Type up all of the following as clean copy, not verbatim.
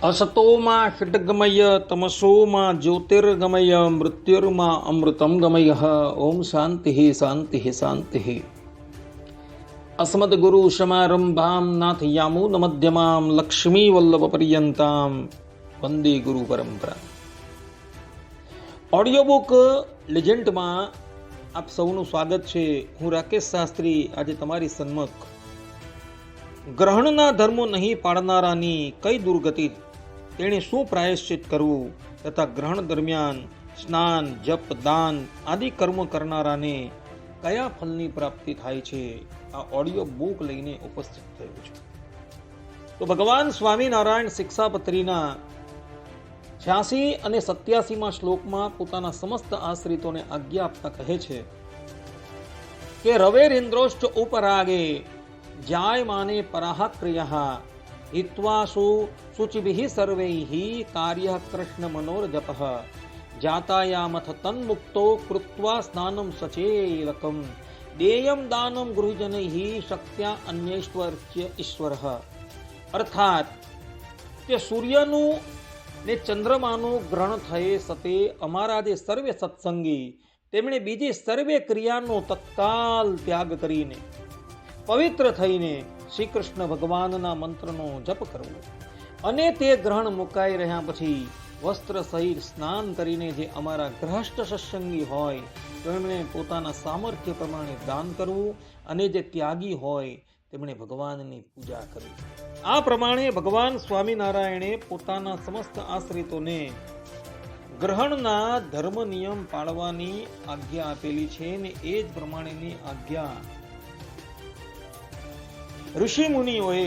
असतोमा षट्गमय तमसोमा ज्योतिर्गमय मृत्युर्मा अमृतं गमय। ओम शांति शांति शांति। अस्मद्गुरु समारंभां नाथयामून मध्यमां लक्ष्मी वल्लभ पर्यंतां वंदे गुरु परंपरा। Audio book લેજન્ડમાં આપ સૌનું સ્વાગત છે। હું રાકેશ શાસ્ત્રી આજે તમારી સન્મુખ ગ્રહણના ધર્મો નહીં પાડનારાની કઈ દુર્ગતિ, તેણે શું પ્રાયશ્ચિત કરવું તથા ગ્રહણ દરમિયાન સ્નાન જપ દાન આદિ કર્મ કરનારાને કયા ફલની પ્રાપ્તિ થાય છે, આ ઓડિયો બુક લઈને ઉપસ્થિત થયું છે। તો ભગવાન સ્વામિનારાયણ શિક્ષાપત્રીના 86 અને 87માં શ્લોકમાં પોતાના સમસ્ત આશ્રિતોને આજ્ઞા આપતા કહે છે કે રવેરિન્દ્રોષ્ટ ઉપરાગે જાયમાને પરાહ ક્રિયઃ હિત્વાસુ શુચિભિઃ સર્વૈઃ કાર્યઃ કૃષ્ણ મનોરજપઃ જાતાયામથ તન્મુક્તો કૃત્વા સ્નાનમ સચેલકમ દેયમ દાનમ ગૃહજનૈઃ શક્ત્યા અન્યૈશ્વર્ય ઈશ્વરઃ। અર્થાત કે સૂર્યનું ને ચંદ્રમાનું ગ્રહણ થયે સતે અમારા જે સર્વે સત્સંગી તેમણે બીજી સર્વે ક્રિયાનો તત્કાલ ત્યાગ કરીને પવિત્ર થઈને શ્રી કૃષ્ણ ભગવાનના મંત્રનો જપ કરવો અને તે ગ્રહણ મુકાઈ રહ્યા પછી વસ્ત્ર સહિત સ્નાન કરીને જે અમારા ગ્રહસ્થ સત્સંગી હોય તેમણે પોતાના સામર્થ્ય પ્રમાણે દાન કરવું અને જે ત્યાગી હોય તેમણે ભગવાનની પૂજા કરવી। આ પ્રમાણે ભગવાન સ્વામિનારાયણે પોતાના સમસ્ત આશ્રિતોને ગ્રહણના ધર્મ નિયમ પાળવાની આજ્ઞા આપેલી છે ને એ જ પ્રમાણેની આજ્ઞા ઋષિ મુનિઓએ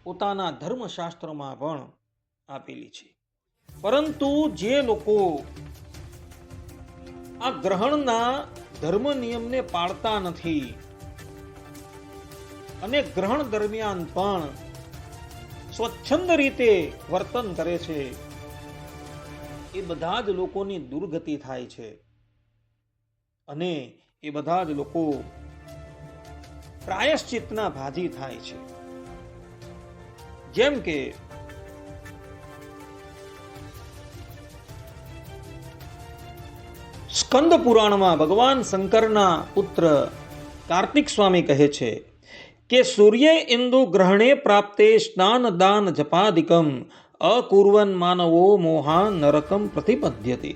પોતાના ધર્મશાસ્ત્રમાં પણ આપેલી છે। પરંતુ જે લોકો આ ગ્રહણના ધર્મ નિયમને પાળતા નથી અને ગ્રહણ દરમિયાન પણ સ્વચ્છંદ રીતે વર્તન કરે છે, એ બધા જ લોકોની દુર્ગતિ થાય છે અને એ બધા જ લોકો પ્રાયશ્ચિતના ભાજી થાય છે। જેમ કે સ્કંદ પુરાણમાં ભગવાન શંકરના પુત્ર કાર્તિક સ્વામી કહે છે કે સૂર્ય ઇન્દુ ગ્રહણે પ્રાપ્તે સ્નાન દાન જપાદિકમ અકુર્વન માનવો મોહાન નરકમ પ્રતિપદ્યતે।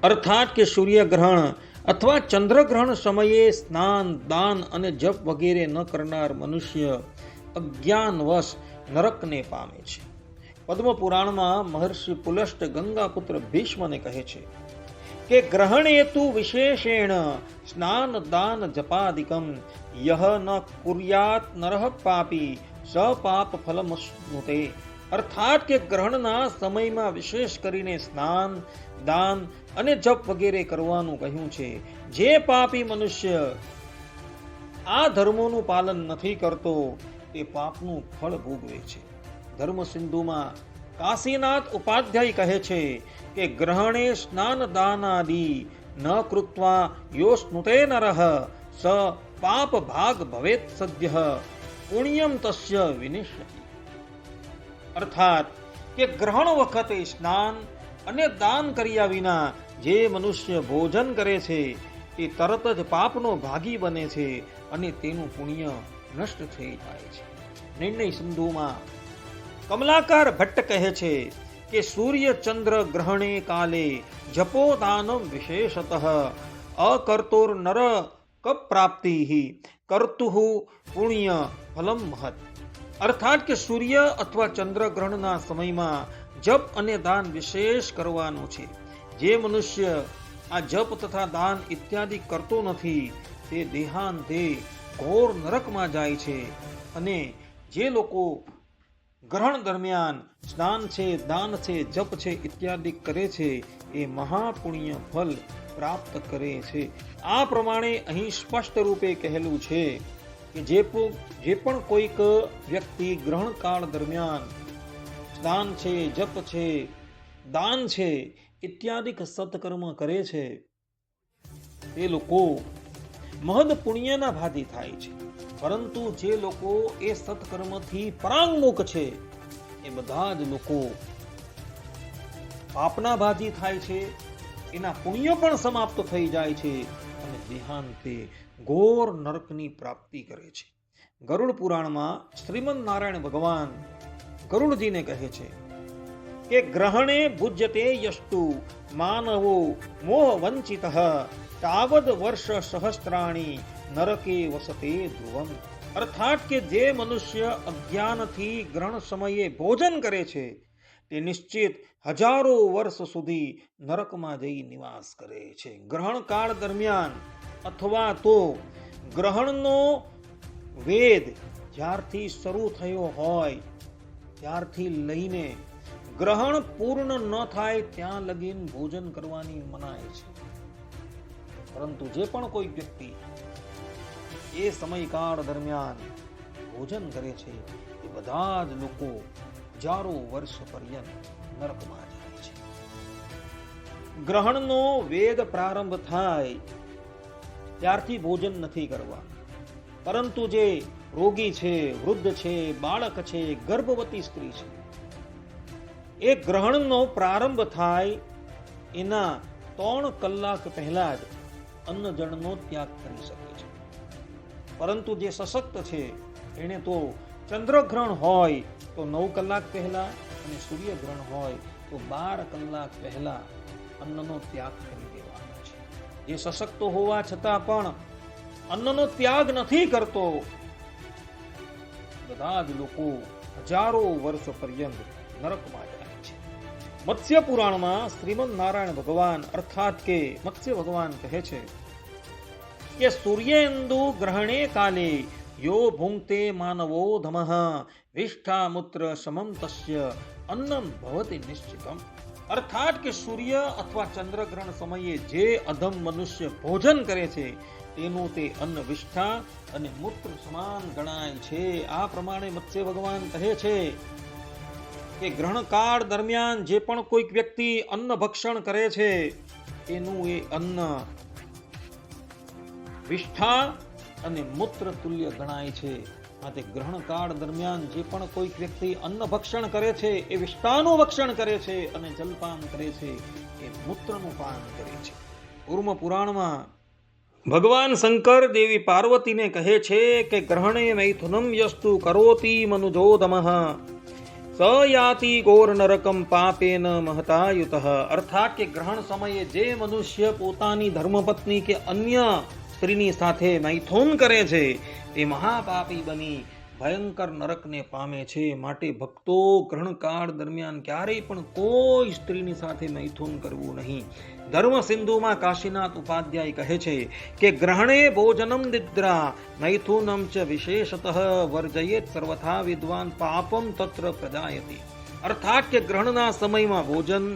અર્થાત કે સૂર્યગ્રહણ અથવા ચંદ્રગ્રહણ સમયે સ્નાન દાન અને જપ વગેરે ન કરનાર મનુષ્ય અજ્ઞાનવશ નરકને પામે છે। પદ્મ પુરાણમાં મહર્ષિ પુલસ્ત ગંગાપુત્ર ભીષ્મને કહે છે કે ગ્રહણેતુ વિશેષેણ સ્નાન દાન જપાદિકમ યહ ન કુર્યાત નરઃ પાપી સ પાપ ફલમશ્નુતે। અર્થાત કે ગ્રહણના સમયમાં વિશેષ કરીને સ્નાન દાન અને જપ વગેરે કરવાનું કહ્યું છે। જે પાપી મનુષ્ય આ ધર્મોનું પાલન નથી કરતો તે પાપનું ફળ ભોગવે છે। ધર્મ સિંધુમાં કાશીનાથ ઉપાધ્યાય કહે છે કે ગ્રહણે સ્નાન દાનાદિ ન કૃત્વા યો સ્નુતે નરઃ સ પાપ ભાગ ભવેત સદ્યઃ પુણ્યમ તસ્ય વિનિશ્યતિ। અર્થાત કે ગ્રહણ વખતે સ્નાન અને દાન કર્યા વિના જે મનુષ્ય ભોજન કરે છે તે તરત જ પાપનો ભાગી બને છે અને તેનું પુણ્ય નષ્ટ થઈ જાય છે। નિર્ણય સિંધુમાં કમલાકાર ભટ્ટ કહે છે કે સૂર્ય ચંદ્ર ગ્રહણે કાલે જપો દાનમ વિશેષતઃ અકર્તોર નર કપ્રાપ્તિ કર્તુઃ પુણ્ય ફલમ મહત। અર્થાત કે સૂર્ય અથવા ચંદ્ર ગ્રહણના સમયમાં જપ અને દાન વિશેષ કરવાનું છે। જે મનુષ્ય આ જપ તથા દાન ઇત્યાદિ કરતો નથી તે દેહાંતે ઘોર નરકમાં જાય છે અને જે લોકો ગ્રહણ દરમિયાન સ્નાન છે દાન છે જપ છે ઇત્યાદિ કરે છે એ મહાપુણ્ય ફલ પ્રાપ્ત કરે છે। આ પ્રમાણે અહીં સ્પષ્ટ રૂપે કહેલું છે કે જે પણ કોઈક વ્યક્તિ ગ્રહણ કાળ દરમિયાન સ્નાન છે જપ છે દાન છે ઇત્યાદિક સત્કર્મ કરે છે તે લોકો મહદ પુણ્યના ભાગી થાય છે। પરંતુ જે લોકો એ સત્કર્મથી પરાંગમુખ છે એ બધા જ લોકો પાપના ભાજી થાય છે, એના પુણ્ય પણ સમાપ્ત થઈ જાય છે અને દેહાંતે ઘોર નરકની પ્રાપ્તિ કરે છે. ગરુડ પુરાણમાં શ્રીમદ નારાયણ ભગવાન ગરુડજીને કહે છે કે ગ્રહણે ભુજ્યતે યસ્તુ માનવો મોહ વંચિત તાવદ વર્ષ સહસ્ત્રાણી નરકે વસતે ધ્રુવમ. અર્થાત કે જે મનુષ્ય અજ્ઞાનથી ગ્રહણ સમયે ભોજન કરે છે તે નિશ્ચિત હજારો વર્ષ સુધી નરકમાં જઈ નિવાસ કરે છે. ગ્રહણ કાળ દરમિયાન અથવા તો ગ્રહણનો વેદ જ્યારથી શરૂ થયો હોય ત્યારથી લઈને ગ્રહણ પૂર્ણ ન થાય ત્યાં લગીન ભોજન કરવાની મનાઈ છે. પરંતુ જે પણ કોઈ વ્યક્તિ એ સમયકાળ દરમિયાન ભોજન કરે છે એ બધા જ લોકો હજારો વર્ષ પર્યંત નરકમાં જાય છે. ગ્રહણનો વેદ પ્રારંભ થાય ત્યારથી ભોજન નથી કરવા. પરંતુ જે રોગી છે, વૃદ્ધ છે, બાળક છે, ગર્ભવતી સ્ત્રી છે, એ ગ્રહણનો પ્રારંભ થાય એના 3 કલાક પહેલા જ અન્ન જળનો ત્યાગ કરી શકે છે. પરંતુ જે સશક્ત છે એને તો ચંદ્રગ્રહણ હોય તો 9 કલાક પહેલા અને સૂર્યગ્રહણ હોય તો 12 કલાક પહેલા અન્નનો ત્યાગ કરી દેવાનો છે. જે સશક્ત હોવા છતાં પણ અન્નનો ત્યાગ નથી કરતો, બધા જ લોકો હજારો વર્ષ પર્યંત નરકમાં જાય છે. મત્સ્ય પુરાણમાં શ્રીમદ નારાયણ ભગવાન અર્થાત કે મત્સ્ય ભગવાન કહે છે કે સૂર્યેન્દુ ગ્રહણે કાલે યો ભુંક્તે માનવો ધમઃ વિષ્ઠામૂત્ર સમમ તસ્ય અન્નમ ભવતિ નિશ્ચિતમ. અર્થાત કે સૂર્ય અથવા ચંદ્રગ્રહણ સમયે જે અધમ મનુષ્ય ભોજન કરે છે તેનું તે અન્ન વિષ્ઠા અને મૂત્ર સમાન ગણાય છે. આ પ્રમાણે મત્સ્ય ભગવાન કહે છે કે ગ્રહણ કાળ દરમિયાન જે પણ કોઈક વ્યક્તિ અન્ન ભક્ષણ કરે છે તેનું એ અન્ન વિષ્ઠા અને મૂત્ર તુલ્ય ગણાય છે. માટે ગ્રહણ કાળ દરમિયાન જે પણ કોઈક વ્યક્તિ અન્ન ભક્ષણ કરે છે એ વિષ્ઠાનું ભક્ષણ કરે છે અને જલપાન કરે છે એ મૂત્રનું પાન કરે છે. કૂર્મ પુરાણમાં ભગવાન શંકર દેવી પાર્વતીને કહે છે કે ગ્રહણે મૈથુનમ યસ્તુ કરોતિ મનુજોદમઃ સ યાતિ ઘોર નરકમ પાપેન મહતાયુતઃ. અર્થાત કે ગ્રહણ સમયે જે મનુષ્ય પોતાની ધર્મપત્ની કે અન્ય સ્ત્રીની સાથે મૈથુન કરે છે તે મહાપાપી બની ભયંકર નરકને પામે છે. માટે ભક્તો ગ્રહણ કાળ દરમિયાન ક્યારેય પણ કોઈ સ્ત્રીની સાથે મૈથુન કરવું નહીં. ધર્મ સિંધુમાં કાશીનાથ ઉપાધ્યાય કહે છે કે ગ્રહણે ભોજનમ નિદ્રા મૈથુનમ ચ વિશેષતઃ વર્જયેત સર્વથા વિદ્વાન પાપમ તત્ર પ્રજાયતિ. અર્થાત કે ગ્રહણના સમયમાં ભોજન,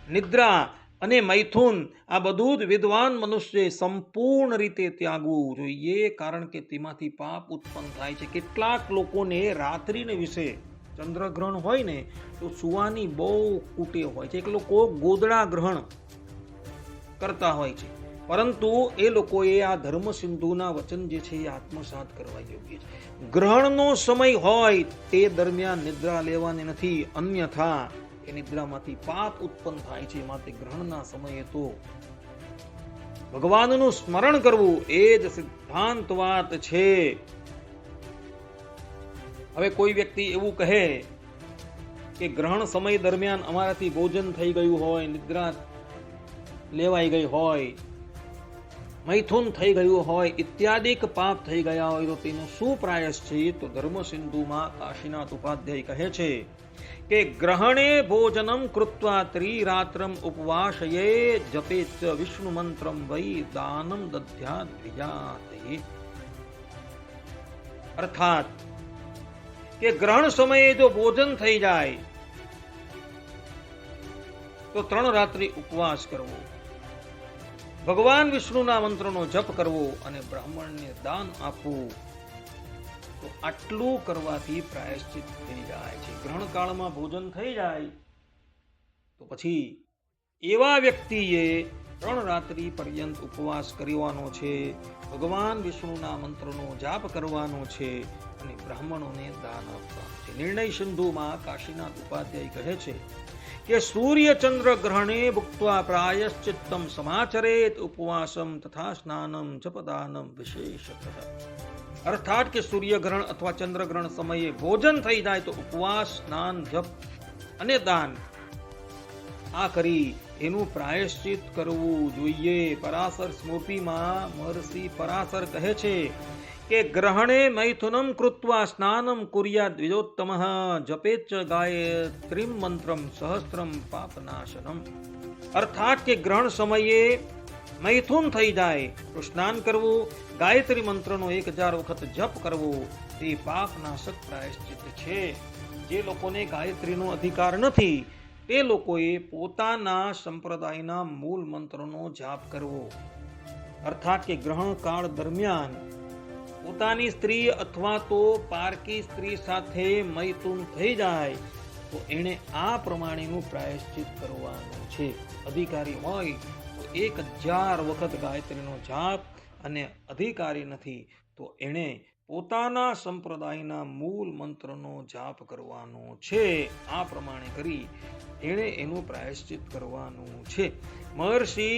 નિદ્રા અને મૈથુન આ બધું જ વિદ્વાન મનુષ્ય સંપૂર્ણ રીતે ત્યાગવું જોઈએ, કારણ કે તેમાંથી પાપ ઉત્પન્ન થાય છે. કેટલાક લોકોને રાત્રિને વિશે ચંદ્રગ્રહણ હોય ને તો સુવાની બહુ કુટે હોય છે. એક લોકો ગોદડા ગ્રહણ કરતા હોય છે, પરંતુ એ લોકોએ આ ધર્મ સિંધુના વચન જે છે એ આત્મસાત કરવા યોગ્ય છે. ગ્રહણનો સમય હોય તે દરમિયાન નિદ્રા લેવાની નથી, અન્યથા એ નિદ્રામાંથી પાપ ઉત્પન્ન થાય છે. માટે ગ્રહણના સમયે તો ભગવાનનું સ્મરણ કરવું એ જ સિદ્ધાંત વાત છે. હવે કોઈ વ્યક્તિ એવું કહે કે ગ્રહણ સમય દરમિયાન અમારાથી ભોજન થઈ ગયું હોય, નિદ્રા લેવાઈ ગઈ હોય, મૈથુન થઈ ગયું હોય, ઇત્યાદિક પાપ થઈ ગયા હોય તો તેનું શું પ્રાયશ્ચિત? તો ધર્મ સિંધુમાં કાશીનાથ ઉપાધ્યાય કહે છે કે ગ્રહણે ભોજનમ કૃત્વા ત્રિરાત્રમ ઉપવાસયે જપેત વિષ્ણુ મંત્રમ વૈ દાનમ દધ્યાત વિજાતે. અર્થાત કે ગ્રહણ સમયે જો ભોજન થઈ જાય તો 3 રાત્રિ ઉપવાસ કરવો, ભગવાન વિષ્ણુના મંત્રનો જપ કરવો અને બ્રાહ્મણને દાન આપવું. તો આટલું કરવાથી પ્રાયશ્ચિત થઈ જાય છે. ગ્રહણ કાળમાં ભોજન થઈ જાય તો પછી એવા વ્યક્તિએ 3 રાત્રિ પર્યંત ઉપવાસ કરવાનો છે, ભગવાન વિષ્ણુના મંત્રનો જાપ કરવાનો છે અને બ્રાહ્મણોને દાન આપવાનું છે. નિર્ણય સિંધુમાં કાશીનાથ ઉપાધ્યાય કહે છે કે સૂર્ય ચંદ્ર ગ્રહણે ભુક્ત્વા પ્રાયશ્ચિત્તમ સમાચરેત ઉપવાસમ તથા સ્નાનમ જપદાનમ વિશેષતઃ. અર્થાત કે સૂર્યગ્રહણ અથવા ચંદ્રગ્રહણ સમયે ભોજન થઈ જાય તો ઉપવાસ, સ્નાન, જપ અને દાન આ કરી એનું પ્રાયશ્ચિત કરવું જોઈએ. પરાશર સ્મૃતિમાં મહર્ષિ પરાશર કહે છે કે ગ્રહણે મૈથુનમ કૃત્વા સ્નાનમ કુર્યાદ દ્વિજોત્તમઃ જપેચ્ચ ગાયત્રીમ મંત્રમ સહસ્ત્રમ પાપનાશનમ. અર્થાત કે ગ્રહણ સમયે મૈથુન થઈ જાય તો સ્નાન કરવું, ગાયત્રી મંત્રનો 1000 વખત જપ કરવો તે પાપનાશક પ્રાયશ્ચિત છે. જે લોકોને ગાયત્રીનો અધિકાર નથી તે લોકોએ પોતાના સંપ્રદાયના મૂળ મંત્રનો જાપ કરવો. અર્થાત કે ગ્રહણ કાળ દરમિયાન પોતાની સ્ત્રી અથવા તો પારકી સ્ત્રી સાથે મૈથુન થઈ જાય તો એણે આ પ્રમાણેનું પ્રાયશ્ચિત કરવાનું છે. અધિકારી હોય તો 1000 વખત ગાયત્રીનો જાપ, અને અધિકારી નથી તો એણે પોતાના સંપ્રદાયના મૂળ મંત્રનો જાપ કરવાનો છે. આ પ્રમાણે કરી એણે એનું પ્રાયશ્ચિત કરવાનું છે. મહર્ષિ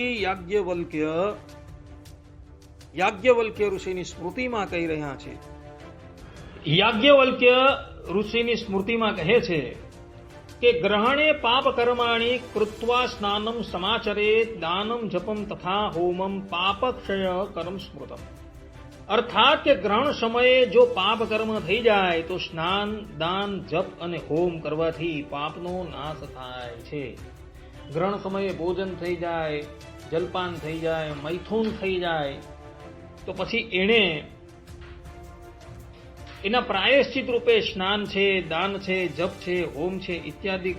યાજ્ઞવલ્ક્ય ઋષિની સ્મૃતિમાં કહી રહ્યા છે. યાજ્ઞવલ્ક્ય ઋષિની સ્મૃતિમાં કહે છે કે ગ્રહણે પાપ કર્માણી કૃત્વા સ્નાનમ સમાચરેત દાનમ જપમ તથા હોમમ પાપક્ષય કર્મ સ્મૃતમ. અર્થાત કે ગ્રહણ સમયે જો પાપ કર્મ થઈ જાય તો સ્નાન, દાન, જપ અને હોમ કરવાથી પાપનો નાશ થાય છે. ગ્રહણ સમયે ભોજન થઈ જાય, જલપાન થઈ જાય, મૈથુન થઈ જાય તો પછી એના પ્રાયશ્ચિત રૂપે સ્નાન છે, દાન છે, જપ છે, હોમ છે ઇત્યાદિ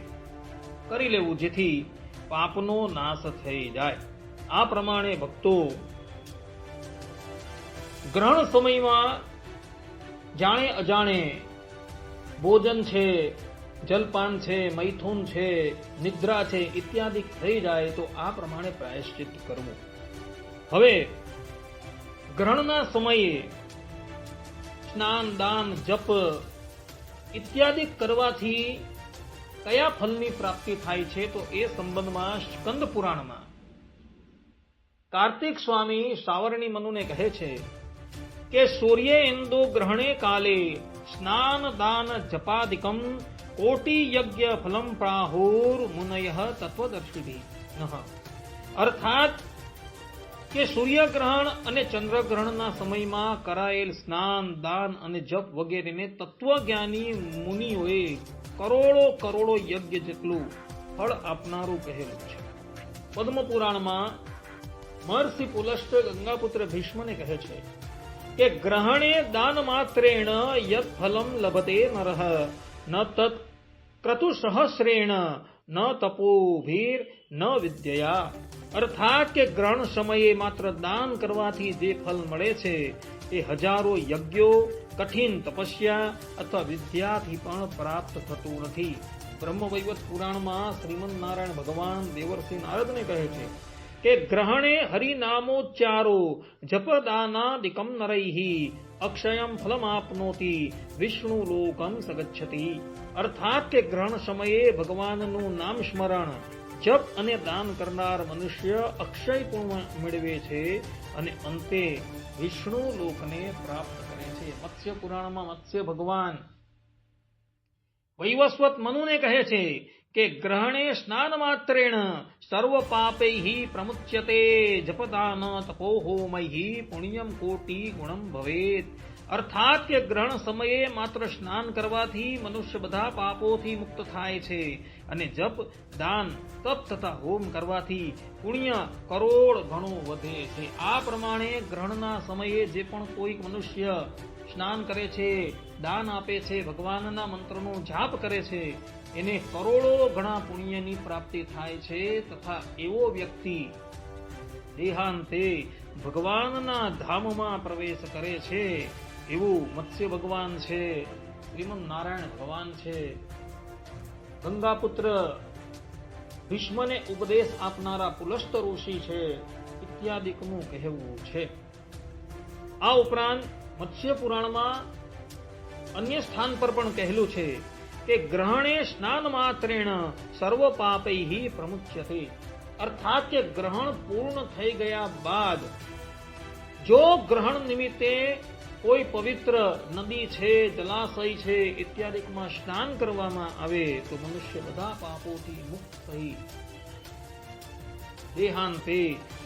કરી લેવું જેથી પાપનો નાશ થઈ જાય. આ પ્રમાણે ભક્તો ગ્રહણ સમયમાં જાણે અજાણે ભોજન છે, જલપાન છે, મૈથુન છે, નિદ્રા છે ઇત્યાદિ થઈ જાય તો આ પ્રમાણે પ્રાયશ્ચિત કરવું. હવે ગ્રહણના સમયે સ્નાન, દાન, જપ ઇત્યાદિ કરવાથી કયા ફલની પ્રાપ્તિ થાય છે તો એ સંબંધમાં સ્કંદ પુરાણમાં કાર્તિક સ્વામી સાવરણી મનુને કહે છે કે સૂર્ય ઇન્દુ ગ્રહણે કાલે સ્નાન દાન જપાદિકમ કોટી યજ્ઞ ફલમ પ્રાહુર મુનયઃ તત્વદર્શિભિઃ. અર્થાત કે સૂર્યગ્રહણ અને ચંદ્રગ્રહણના સમયમાં કરાયેલ સ્નાન, દાન અને જપ વગેરેને તત્વજ્ઞાની મુનિઓએ કરોડો યજ્ઞ જેટલું ફળ આપનારું કહેલું છે. પદ્મ પુરાણમાં મહર્ષિ પુલસ્ત્ય ગંગાપુત્ર ભીષ્મને કહે છે કે ગ્રહણે દાન માત્રેણ યત ફલમ લભતે નરઃ ન તત ક્રતુ સહસ્રેણ ન તપોભીર ન વિદ્યયા. અર્થાત કે ગ્રહણ સમયે માત્ર દાન કરવાથી જે ફલ મળે છે એ હજારો યજ્ઞો, કઠિન તપસ્યા અથવા વિદ્યાથી પણ પ્રાપ્ત થતું નથી. બ્રહ્મવૈવર્ત પુરાણમાં શ્રીમદ નારાયણ ભગવાન દેવર્ષિ નારદને કહે છે કે ગ્રહણે હરિનામોચ્ચારો જપદાનાદિકમ નરૈઃ અક્ષયમ ફલમાપ્નોતિ વિષ્ણુ લોકમ સગચ્છતિ. અર્થાત કે ગ્રહણ સમયે ભગવાનનું નામ સ્મરણ, જપ અને દાન કરનાર મનુષ્ય અક્ષય પૂર્ણ મેળવે છે અને અંતે વિષ્ણુ લોકને પ્રાપ્ત કરે છે. મત્સ્ય પુરાણમાં મત્સ્ય ભગવાન વૈવસ્વત મનુને કહે છે કે ગ્રહણે સ્નાન માત્રેણ સર્વ પાપૈઃ પ્રમુચ્યતે જપદાન તપોહોમૈઃ પુણ્યમ કોટી ગુણમ ભવેત. અર્થાત કે ગ્રહણ સમયે માત્ર સ્નાન કરવાથી મનુષ્ય બધા પાપોથી મુક્ત થાય છે અને જપ, દાન, તપ તથા હોમ કરવાથી પુણ્ય કરોડ ગણું વધે છે. આ પ્રમાણે ગ્રહણના સમયે જે પણ કોઈક મનુષ્ય સ્નાન કરે છે, દાન આપે છે, ભગવાનના મંત્રનો જાપ કરે છે એને કરોડો ગણા પુણ્યની પ્રાપ્તિ થાય છે તથા એવો વ્યક્તિ દેહાંતે ભગવાનના ધામમાં પ્રવેશ કરે છે. એવું મત્સ્ય ભગવાન છે, શ્રીમદ નારાયણ ભગવાન છે, ગંગાપુત્ર ભીષ્મને ઉપદેશ આપનારા પુલસ્ત ઋષિ છે ઇત્યાદિકનું કહેવું છે. આ ઉપરાંત મત્સ્ય પુરાણમાં અન્ય સ્થાન પર પણ કહેલું છે કે ગ્રહણે સ્નાન માત્રેણ સર્વ પાપૈ પ્રમુચ્યતે, અર્થાત કે ગ્રહણ પૂર્ણ થઈ ગયા બાદ જો ગ્રહણ નિમિત્તે કોઈ પવિત્ર નદી છે, જલાશય છે ઇત્યાદિમાં સ્નાન કરવામાં આવે તો મનુષ્ય બધા પાપોથી મુક્ત થઈ દેહાંતે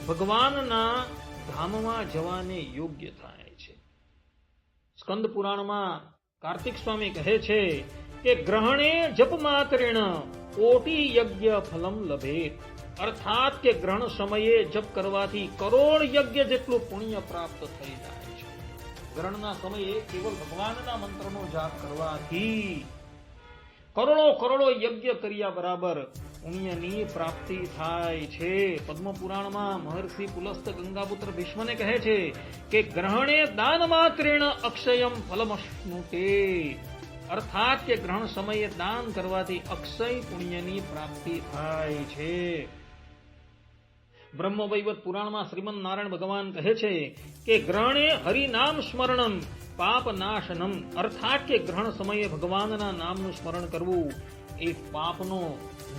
ભગવાનના ધામમાં જવાને યોગ્ય થાય છે. સ્કંદ પુરાણમાં કાર્તિક સ્વામી કહે છે કે ગ્રહણે જપ માત્રેણ કોટી યજ્ઞ ફલમ લભેત, અર્થાત કે ગ્રહણ સમયે જપ કરવાથી કરોડ યજ્ઞ જેટલું પુણ્ય પ્રાપ્ત થઈ જાય છે. ગ્રહણના સમયે કેવલ ભગવાનના મંત્રનો જાપ કરવાથી કરોડો યજ્ઞ કર્યા બરાબર પુણ્યની પ્રાપ્તિ થાય છે. પદ્મ પુરાણમાં મહર્ષિ પુલસ્ત ગંગાપુત્ર ભીષ્મને કહે છે કે ગ્રહણે દાન માત્રેણ અક્ષયમ ફલમશ્નુતે, અર્થાત કે ગ્રહણ સમયે દાન કરવાથી અક્ષય પુણ્યની પ્રાપ્તિ થાય છે. બ્રહ્મવૈવત પુરાણમાં શ્રીમદ નારાયણ ભગવાન કહે છે કે ગ્રહણે હરિનામ સ્મરણમ પાપ નાશનમ, અર્થાત કે ગ્રહણ સમયે ભગવાનના નામનું સ્મરણ કરવું એ પાપનો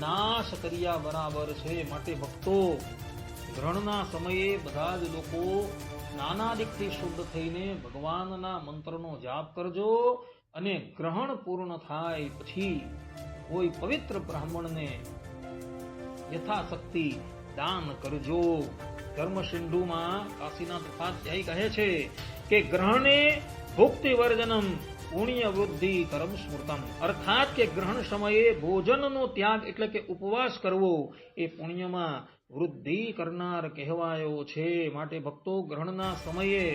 નાશ કર્યા બરાબર છે. માટે ભક્તો ગ્રહણના સમયે બધા જ લોકો નાનાદિકથી શુદ્ધ થઈને ભગવાનના મંત્રનો જાપ કરજો અને ગ્રહણ પૂર્ણ થાય પછી કોઈ પવિત્ર બ્રાહ્મણને યથાશક્તિ દાન કરજો. ધર્મસિંધુમાં કાશીનાથ ઉપાધ્યાય કહે છે કે ગ્રહણે ભુક્તિ વર્જનમ પુણ્ય વૃદ્ધિ કરમ સ્મૃતમ, અર્થાત કે ગ્રહણ સમયે ભોજનનો ત્યાગ એટલે કે ઉપવાસ કરવો એ પુણ્યમાં વૃદ્ધિ કરનાર કહેવાયો છે. માટે ભક્તો ગ્રહણના સમયે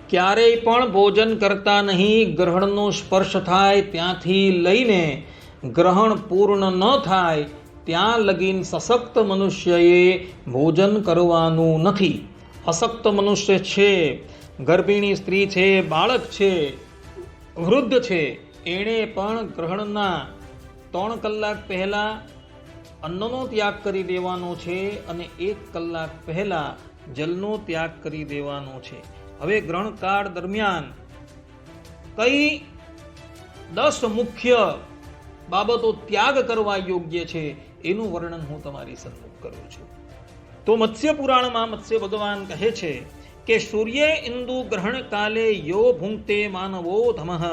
ક્યારેય પણ ભોજન કરતા નહીં. ગ્રહણનો સ્પર્શ થાય ત્યાંથી લઈને ગ્રહણ પૂર્ણ ન થાય ત્યાં લગીન સશક્ત મનુષ્યએ ભોજન કરવાનું નથી. અશક્ત મનુષ્ય છે, ગર્ભિણી સ્ત્રી છે, બાળક છે, વૃદ્ધ છે, એણે પણ ગ્રહણના 3 કલાક પહેલા અન્નનો ત્યાગ કરી દેવાનો છે અને 1 કલાક પહેલા જલનો ત્યાગ કરી દેવાનો છે. હવે ગ્રહણ કાળ દરમિયાન કઈ 10 મુખ્ય બાબતો ત્યાગ કરવા યોગ્ય છે એનું વર્ણન હું તમારી સન્મુખ કરું છું. તો મત્સ્ય પુરાણમાં મત્સ્ય ભગવાન કહે છે કે સૂર્ય ઇન્દુ ગ્રહણ કાલે યો ભુંક્તે માનવો ધમઃ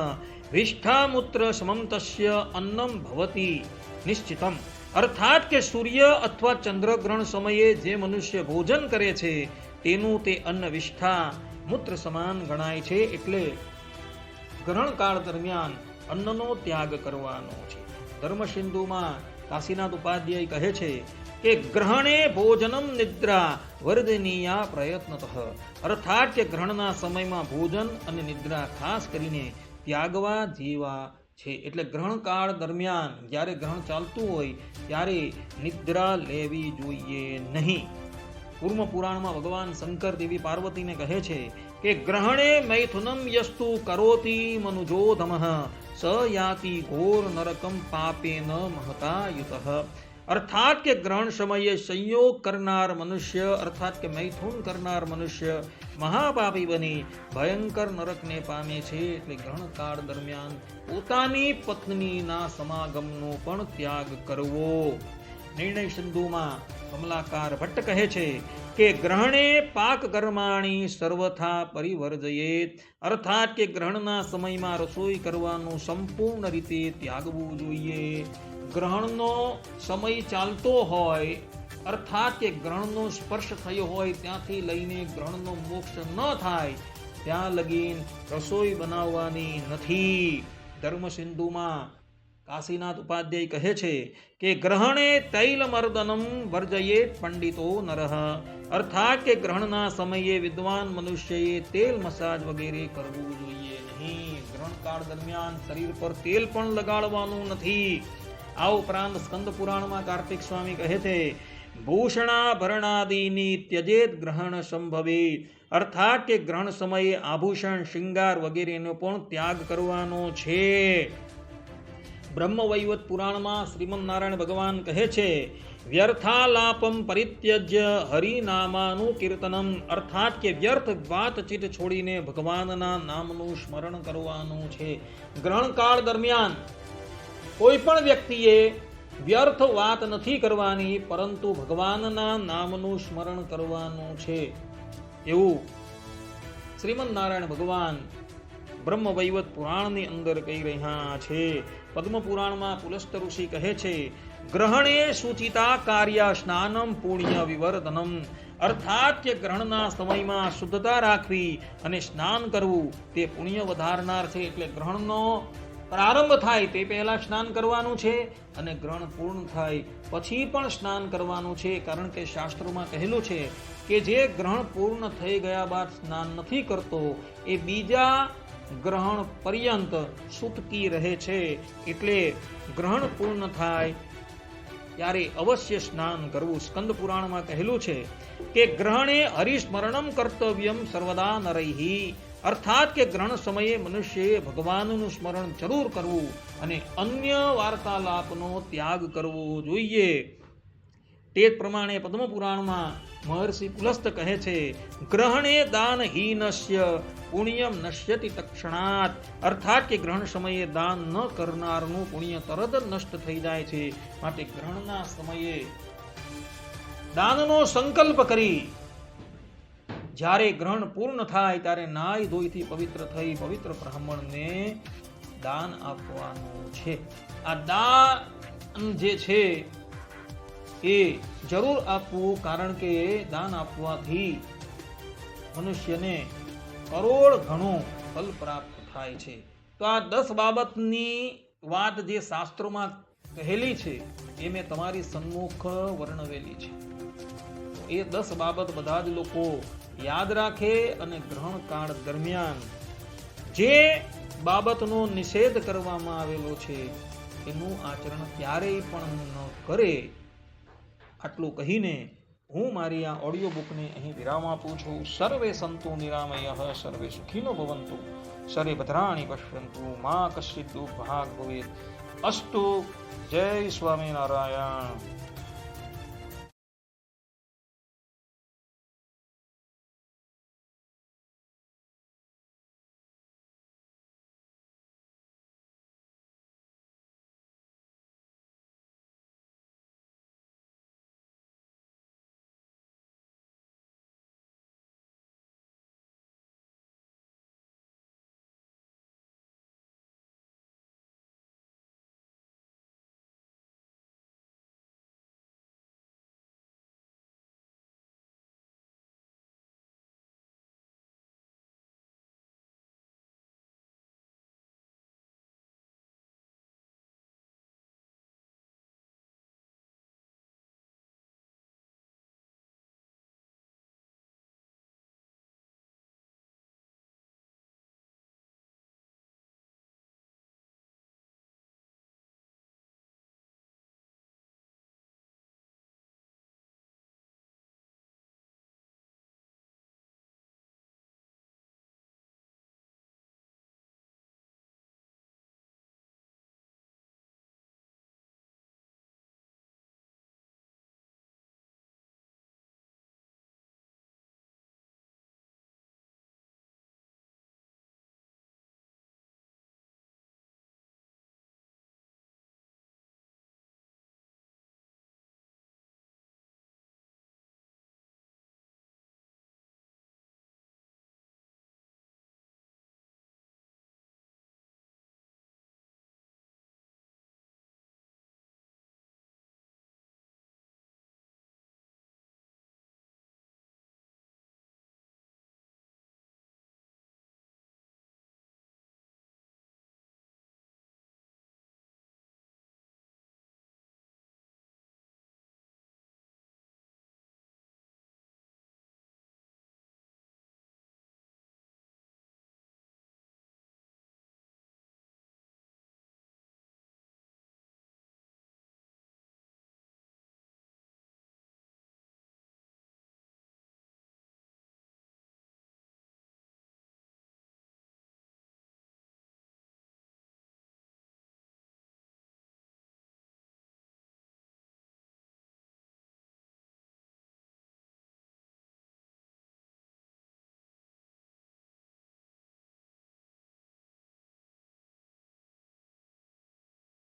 વિષ્ઠામૂત્ર સમમ તસ્ય અન્નમ ભવતી નિશ્ચિતમ, અર્થાત કે સૂર્ય અથવા ચંદ્રગ્રહણ સમયે જે મનુષ્ય ભોજન કરે છે તેનું તે અન્ન વિષ્ઠા મૂત્ર સમાન ગણાય છે. એટલે ગ્રહણ કાળ દરમિયાન અન્નનો ત્યાગ કરવાનો છે. ધર્મસિંધુમાં કાશીનાથ ઉપાધ્યાય કહે છે કે ગ્રહણે ભોજનમ નિદ્રા વર્ધનીયા પ્રયત્નતઃ, અર્થાત કે ગ્રહણના સમયમાં ભોજન અને નિદ્રા ખાસ કરીને ત્યાગવા જેવા છે. એટલે ગ્રહણ કાળ દરમિયાન જ્યારે ગ્રહણ ચાલતું હોય ત્યારે નિદ્રા લેવી જોઈએ નહીં. કૂર્મ પુરાણમાં ભગવાન શંકર દેવી પાર્વતીને કહે છે કે ગ્રહણે મૈથુનમ યસ્તુ કરોતી મનુજોધમઃ સ યાતિ ઘોર નરકમ પાપેન મહતા યુતઃ, અર્થાત કે ગ્રહણ સમયે સંયોગ કરનાર મનુષ્ય અર્થાત કે મૈથુન કરનાર મનુષ્ય મહાપાપી બની ભયંકર નરકને પામે છે. એટલે ગ્રહણ કાળ દરમિયાન પોતાની પત્નીના સમાગમનો પણ ત્યાગ કરવો. નિર્ણય સિંધુમાં કમલાકાર ભટ્ટ કહે છે કે ગ્રહણે પાક કર્માણી સર્વથા પરિવર્જયેત, અર્થાત કે ગ્રહણના સમયમાં રસોઈ કરવાનું સંપૂર્ણ રીતે ત્યાગવું જોઈએ. ગ્રહણનો સમય ચાલતો હોય અર્થાત કે ગ્રહણનો સ્પર્શ થયો હોય ત્યાંથી લઈને ગ્રહણનો મોક્ષ ન થાય ત્યાં લગીન રસોઈ બનાવવાની નથી. ધર્મસિંધુમાં કાશીનાથ ઉપાધ્યાય કહે છે કે ગ્રહણે તૈલમર્દનમ વર્જયેત પંડિતો નરઃ, અર્થાત કે ગ્રહણના સમયે વિદ્વાન મનુષ્યએ તેલ મસાજ વગેરે કરવું જોઈએ નહીં. ગ્રહણ કાળ દરમિયાન શરીર પર તેલ પણ લગાડવાનું નથી. આ ઉપરાંત સ્કંદ પુરાણમાં કાર્તિક સ્વામી કહે છે ભૂષણાભરણાદિની ત્યજેત ગ્રહણ સંભવે, અર્થાત કે ગ્રહણ સમયે આભૂષણ શૃંગાર વગેરેનો પણ ત્યાગ કરવાનો છે. બ્રહ્મવૈવત પુરાણમાં શ્રીમદ નારાયણ ભગવાન કહે છે, વ્યર્થાલાપમ પરિત્યજ્ય હરિનામાનું કીર્તનમ, અર્થાત કે વ્યર્થ વાતચીત છોડીને ભગવાનના નામનું સ્મરણ કરવાનું છે. ગ્રહણકાળ દરમિયાન કોઈ પણ વ્યક્તિએ વ્યર્થ વાત નથી કરવાની, પરંતુ ભગવાનના નામનું સ્મરણ કરવાનું છે એવું શ્રીમદ નારાયણ ભગવાન બ્રહ્મવૈવત પુરાણની અંદર કહી રહ્યા છે. પદ્મ પુરાણમાં પુલસ્ત ઋષિ કહે છે, ગ્રહણે સૂચિતા કાર્ય સ્નાનમ પુણ્ય વિવર્ધનમ, અર્થાત કે ગ્રહણના સમયમાં શુદ્ધતા રાખવી અને સ્નાન કરવું તે પુણ્ય વધારનાર છે. એટલે ગ્રહણનો પ્રારંભ થાય તે પહેલા સ્નાન કરવાનું છે અને ગ્રહણ પૂર્ણ થાય પછી પણ સ્નાન કરવાનું છે. કારણ કે શાસ્ત્રોમાં કહેલું છે કે જે ગ્રહણ પૂર્ણ થઈ ગયા બાદ સ્નાન નથી કરતો એ બીજા ગ્રહણ પર્યંત સૂતકી રહે છે. એટલે ગ્રહણ પૂર્ણ થાય ત્યારે અવશ્ય સ્નાન કરવું. સ્કંદ પુરાણમાં કહેલું છે કે ગ્રહણે હરિસ્મરણમ કર્તવ્યમ સર્વદા નરૈહી, અર્થાત કે ગ્રહણ સમયે મનુષ્યએ ભગવાનનું સ્મરણ જરૂર કરવું અને અન્ય વાર્તાલાપનો ત્યાગ કરવો જોઈએ. તે જ પ્રમાણે પદ્મ પુરાણમાં મહર્ષિ પુલસ્ત કહે છે, ગ્રહણે દાનહીનસ્ય પુણ્યમ નશ્યતિ તક્ષણાત, અર્થાત કે ગ્રહણ સમયે દાન ન કરનારનું પુણ્ય તરત જ નષ્ટ થઈ જાય છે. માટે ગ્રહણના સમયે દાનનો સંકલ્પ કરી જ્યારે ગ્રહણ પૂર્ણ થાય ત્યારે નાય ધોઈથી પવિત્ર થઈ પવિત્ર બ્રાહ્મણને દાન આપવાનું છે. આ દાન જે છે એ જરૂર આપવું, કારણ કે દાન આપવાથી મનુષ્યને કરોડ ગણું ફલ પ્રાપ્ત થાય છે. તો આ 10 બાબતની વાત જે શાસ્ત્રોમાં કહેલી છે એ મેં તમારી સન્મુખ વર્ણવેલી છે. એ 10 બાબત બધા જ લોકો યાદ રાખે અને ગ્રહણ કાળ દરમિયાન જે બાબતનો નિષેધ કરવામાં આવેલો છે એનું આચરણ ક્યારેય પણ ન કરે. આટલું કહીને હું મારી આ ઓડિયો બુકને અહીં વિરામ આપું છું. સર્વે સંતો નિરામયઃ, સર્વે સુખીનો ભવંતુ, સર્વે ભદ્રાણિ પશ્યન્તુ, મા કશ્ચિદ દુર્ભાગ ભવેત. અસ્તુ. જય સ્વામિનારાયણ.